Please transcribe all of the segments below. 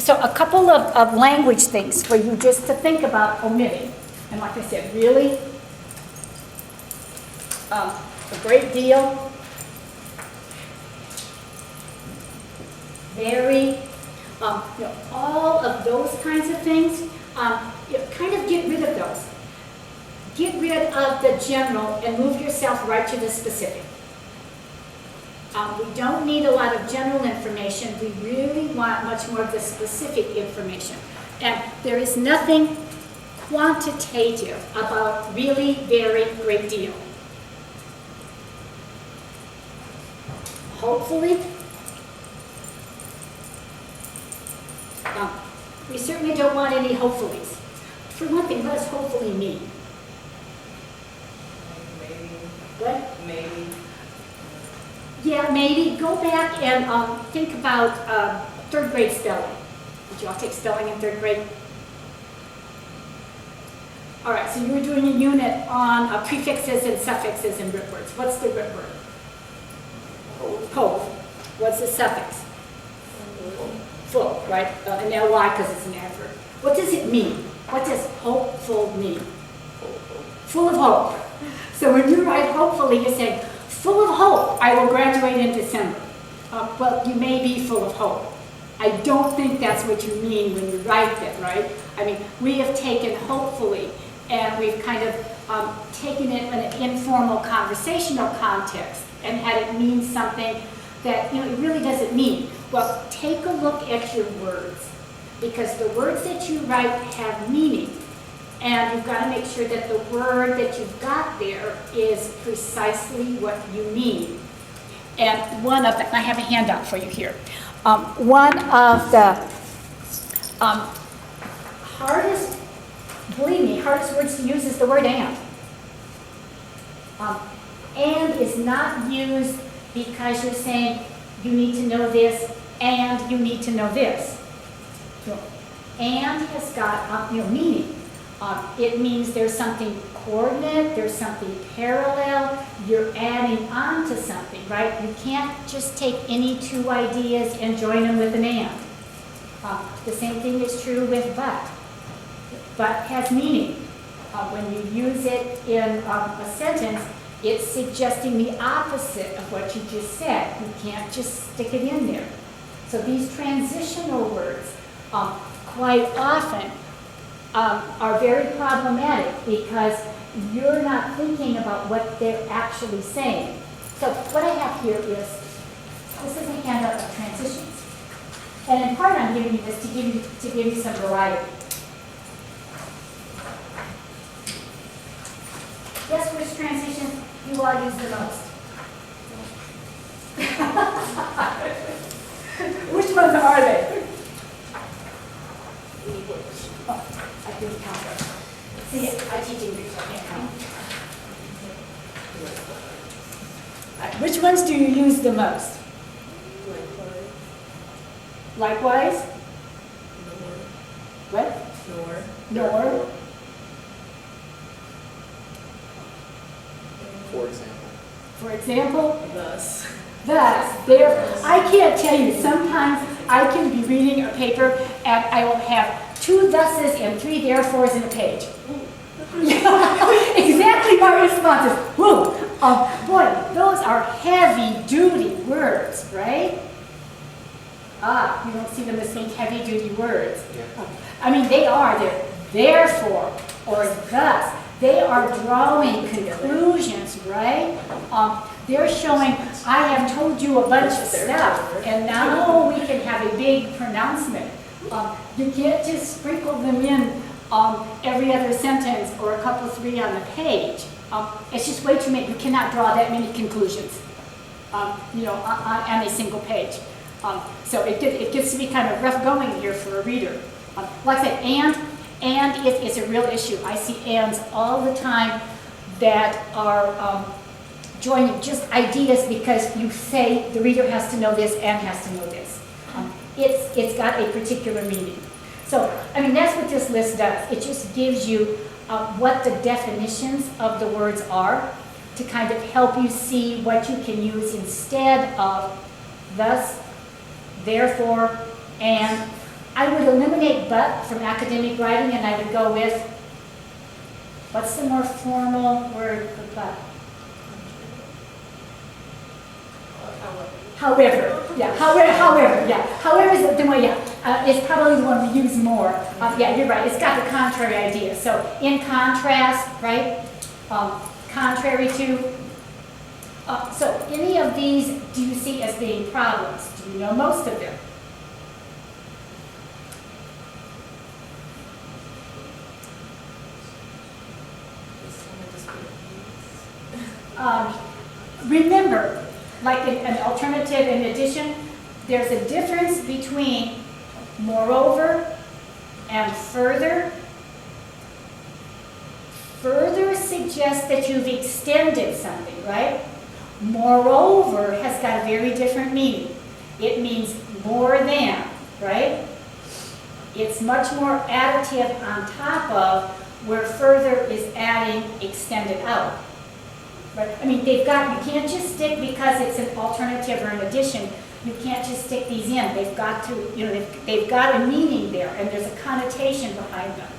So a couple of language things for you just to think about omitting. And like I said, really, a great deal, very, all of those kinds of things, kind of get rid of those. Get rid of the general and move yourself right to the specific. We don't need a lot of general information. We really want much more of the specific information. And there is nothing quantitative about really, very great deal. Hopefully, we certainly don't want any hopefullys. For one thing, what does hopefully mean? Maybe. What? Maybe. Yeah, maybe. Go back and think about third grade spelling. Did you all take spelling in third grade? All right, so you were doing a unit on prefixes and suffixes and root words. What's the root word? Hope. What's the suffix? Full, right? And now why? Because it's an adverb. What does it mean? What does hopeful mean? Full of hope. So when you write hopefully, you say, full of hope, I will graduate in December. Well, you may be full of hope. I don't think that's what you mean when you write that, right? I mean, we have taken hopefully and we've kind of taken it in an informal conversational context and had it mean something that, it really doesn't mean. Well, take a look at your words, because the words that you write have meaning, and you've got to make sure that the word that you've got there is precisely what you mean. And one of the, I have a handout for you here. One of the hardest, believe me, hardest words to use is the word and. And is not used because you're saying you need to know this and you need to know this. So, and has got meaning. It means there's something coordinate, there's something parallel, you're adding on to something, right? You can't just take any two ideas and join them with an and. The same thing is true with but. But has meaning. When you use it in a sentence, it's suggesting the opposite of what you just said. You can't just stick it in there. So these transitional words quite often are very problematic because you're not thinking about what they're actually saying. So what I have here is, this is a handout of transitions. And in part I'm giving you this to give you some variety. Guess which transitions you all use the most? Which ones are they? Oh, I didn't count them. See, I teach English, I can't count. Right, which ones do you use the most? Likewise? What? Nor. For example? Thus. Thus. There. I can't tell you, sometimes I can be reading a paper and I will have 2 thuses and 3 therefores in a page. Exactly my response is, whoa, boy, those are heavy-duty words, right? You don't see them as being heavy-duty words. I mean, they are. They're therefore or thus. They are drawing conclusions, right? They're showing, I have told you a bunch of stuff, and now we can have a big pronouncement. You can't just sprinkle them in every other sentence or a couple 3 on the page. It's just way too many. You cannot draw that many conclusions, on a single page. So it gets to be kind of rough going here for a reader. Like I said, and it is a real issue. I see ands all the time that are joining just ideas because you say the reader has to know this and has to know this. It's got a particular meaning. So, I mean, that's what this list does. It just gives you what the definitions of the words are to kind of help you see what you can use instead of thus, therefore, and. I would eliminate but from academic writing, and I would go with, what's the more formal word for but? However, yeah, however, yeah. However is the one, yeah, it's probably the one we use more. Yeah, you're right, it's got the contrary idea. So in contrast, right, contrary to. So any of these do you see as being problems? Do you know most of them? Remember, like in an alternative in addition, there's a difference between moreover and further. Further suggests that you've extended something, right? Moreover has got a very different meaning. It means more than, right? It's much more additive on top of, where further is adding extended out. Right? I mean, they've got, you can't just stick, because it's an alternative or an addition, you can't just stick these in. They've got to, you know, they've got a meaning there, and there's a connotation behind them.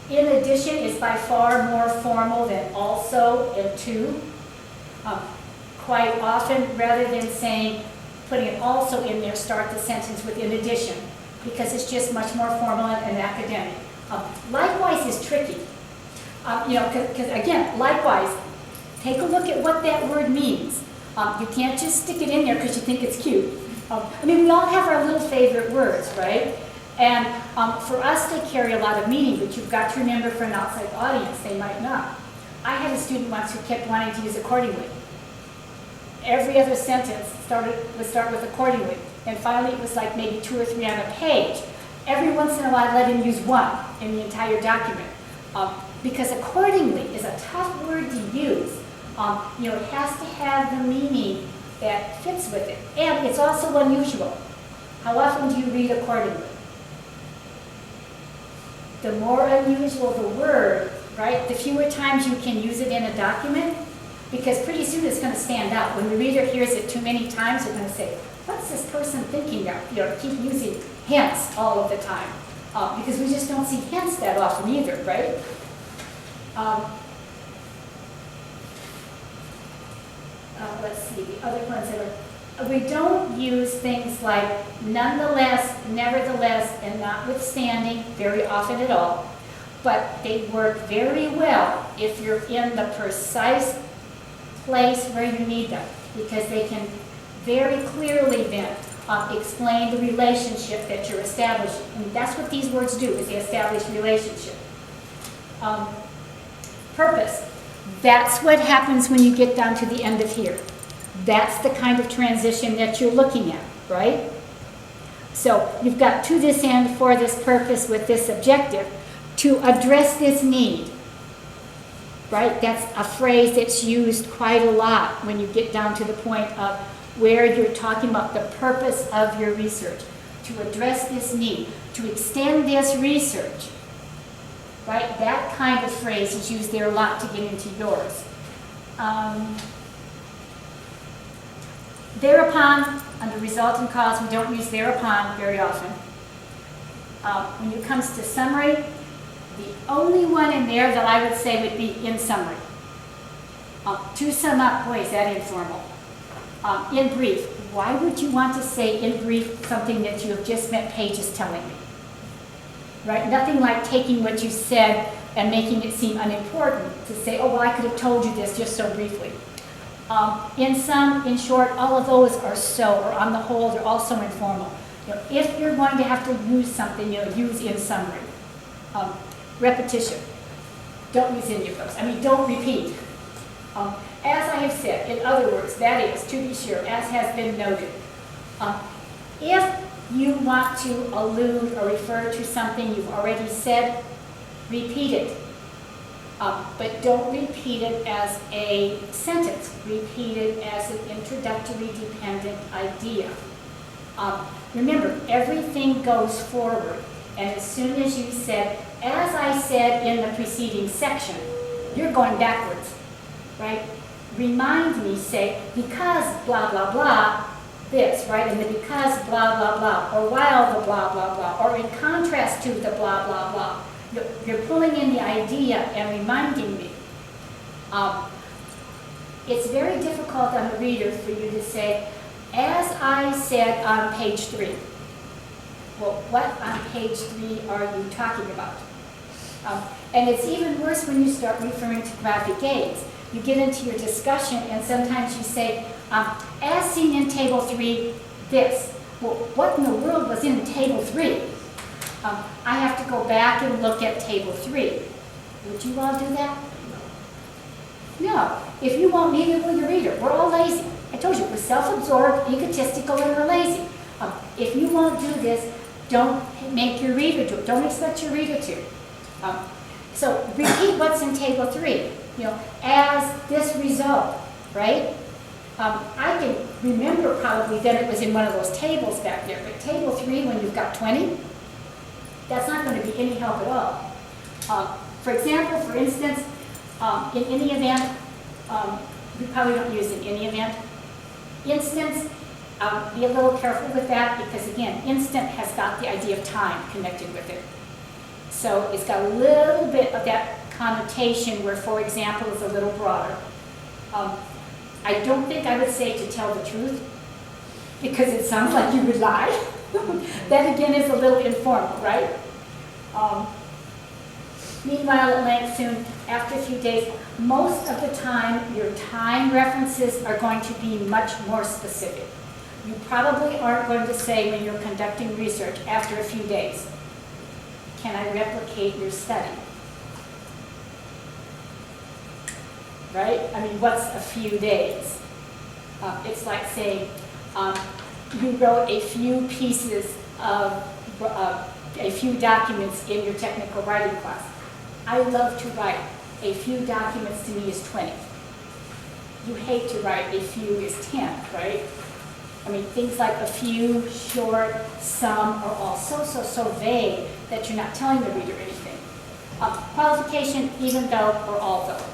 In addition is by far more formal than also and to. Quite often, rather than saying, putting it also in there, start the sentence with in addition, because it's just much more formal and academic. Likewise is tricky, you know, because again, likewise, take a look at what that word means. You can't just stick it in there because you think it's cute. I mean, we all have our little favorite words, right? And for us, they carry a lot of meaning, but you've got to remember, for an outside audience, they might not. I had a student once who kept wanting to use accordingly. Every other sentence would start with accordingly, and finally it was like maybe 2 or 3 on a page. Every once in a while, I let him use one in the entire document, because accordingly is a tough word to use. You know, it has to have the meaning that fits with it, and it's also unusual. How often do you read accordingly? The more unusual the word, right, the fewer times you can use it in a document, because pretty soon it's going to stand out. When the reader hears it too many times, they're going to say, what's this person thinking of? You know, keep using hence all of the time, because we just don't see hence that often either, right? Let's see, the other ones that are, we don't use things like nonetheless, nevertheless, and notwithstanding very often at all, but they work very well if you're in the precise place where you need them, because they can very clearly then explain the relationship that you're establishing. And that's what these words do, is they establish relationship. Purpose. That's what happens when you get down to the end of here. That's the kind of transition that you're looking at, right? So you've got to this end, for this purpose, with this objective, to address this need. Right? That's a phrase that's used quite a lot when you get down to the point of where you're talking about the purpose of your research. To address this need, to extend this research. Right? That kind of phrase is used there a lot to get into yours. Thereupon, under resultant cause, we don't use thereupon very often. When it comes to summary, the only one in there that I would say would be in summary. To sum up, boy, is that informal. In brief, why would you want to say in brief something that you have just spent pages telling me? Right? Nothing like taking what you said and making it seem unimportant to say, oh, well, I could have told you this just so briefly. In sum, in short, all of those are so, or on the whole, they're also informal. You know, if you're going to have to use something, you know, use in summary. Repetition. Don't use any of those. I mean, don't repeat. As I have said, in other words, that is, to be sure, as has been noted, if you want to allude or refer to something you've already said, repeat it. But don't repeat it as a sentence. Repeat it as an introductory dependent idea. Remember, everything goes forward. And as soon as you said, as I said in the preceding section, you're going backwards, right? Remind me, say, because blah, blah, blah, this, right? And the because blah, blah, blah, or while the blah, blah, blah, or in contrast to the blah, blah, blah. You're pulling in the idea and reminding me. It's very difficult on the reader for you to say, as I said on page 3. Well, what on page 3 are you talking about? And it's even worse when you start referring to graphic aids. You get into your discussion and sometimes you say, as seen in table 3, this. Well, what in the world was in table 3? I have to go back and look at table 3. Would you all do that? No. If you won't, neither will your reader. We're all lazy. I told you, we're self-absorbed, egotistical, and we're lazy. If you won't do this, don't make your reader do it. Don't expect your reader to. So repeat what's in table 3. You know, as this result, right? I can remember probably that it was in one of those tables back there, but table 3, when you've got 20, that's not going to be any help at all. For example, for instance, in any event, we probably don't use in any event. Instance, be a little careful with that because, again, instant has got the idea of time connected with it. So it's got a little bit of that connotation where, for example, is a little broader. I don't think I would say to tell the truth because it sounds like you would lie. That, again, is a little informal, right? Meanwhile, at length, soon, after a few days, most of the time, your time references are going to be much more specific. You probably aren't going to say when you're conducting research after a few days, can I replicate your study? Right? I mean, what's a few days? It's like saying you wrote a few pieces of, a few documents in your technical writing class. I love to write. A few documents to me is 20. You hate to write a few is 10, right? I mean, things like a few, short, some are all so vague that you're not telling the reader anything. Qualification, even though, or although.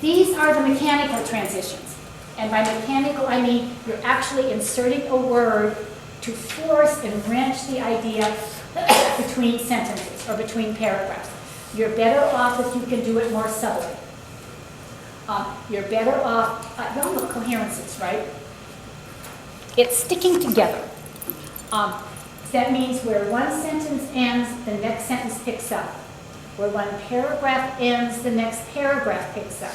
These are the mechanical transitions. And by mechanical, I mean you're actually inserting a word to force and wrench the idea between sentences or between paragraphs. You're better off if you can do it more subtly. You're better off, you all know what coherence is, right? It's sticking together. That means where one sentence ends, the next sentence picks up. Where one paragraph ends, the next paragraph picks up.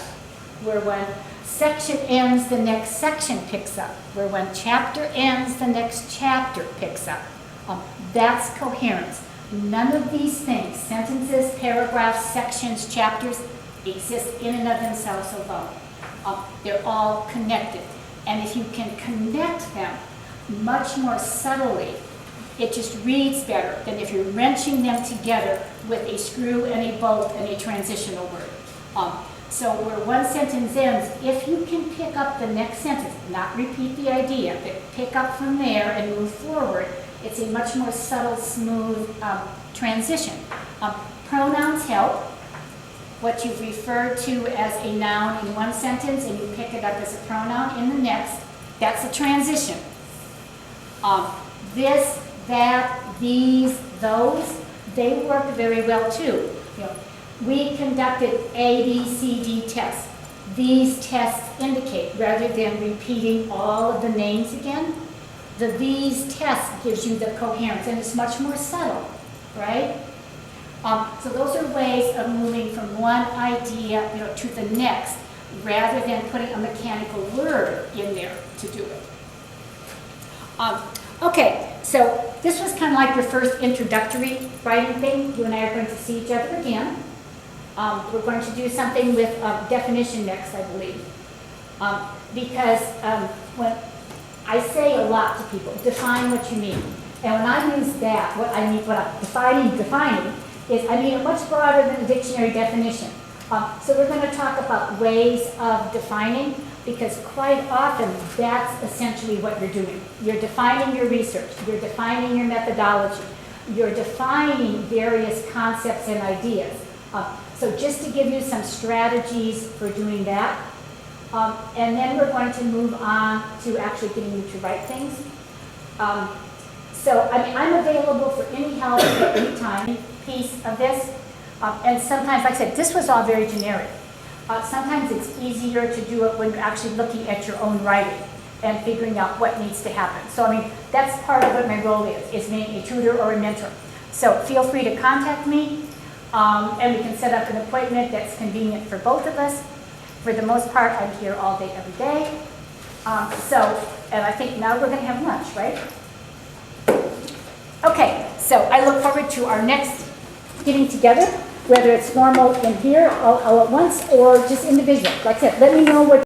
Where one section ends, the next section picks up. Where one chapter ends, the next chapter picks up. That's coherence. None of these things, sentences, paragraphs, sections, chapters, exist in and of themselves alone. They're all connected. And if you can connect them much more subtly, it just reads better than if you're wrenching them together with a screw and a bolt and a transitional word. So where one sentence ends, if you can pick up the next sentence, not repeat the idea, but pick up from there and move forward, it's a much more subtle, smooth transition. Pronouns help. What you've referred to as a noun in one sentence and you pick it up as a pronoun in the next, that's a transition. This, that, these, those, they work very well too. You know, we conducted A, B, C, D tests. These tests indicate, rather than repeating all of the names again, the these tests gives you the coherence and it's much more subtle, right? So those are ways of moving from one idea, to the next, rather than putting a mechanical word in there to do it. Okay, so this was kind of like your first introductory writing thing. You and I are going to see each other again. We're going to do something with definition next, I believe. Because when I say a lot to people, define what you mean. And when I use that, what I'm defining, is I mean it much broader than a dictionary definition. So we're going to talk about ways of defining, because quite often that's essentially what you're doing. You're defining your research, you're defining your methodology, you're defining various concepts and ideas. So just to give you some strategies for doing that, And then we're going to move on to actually getting you to write things. So, I mean, I'm available for any help at any time, piece of this. And sometimes, like I said, this was all very generic. Sometimes it's easier to do it when you're actually looking at your own writing and figuring out what needs to happen. So, I mean, that's part of what my role is being a tutor or a mentor. So feel free to contact me, and we can set up an appointment that's convenient for both of us. For the most part, I'm here all day, every day. And I think now we're going to have lunch, right? Okay, so I look forward to our next getting together, whether it's formal in here all at once or just individual. Like I said, let me know what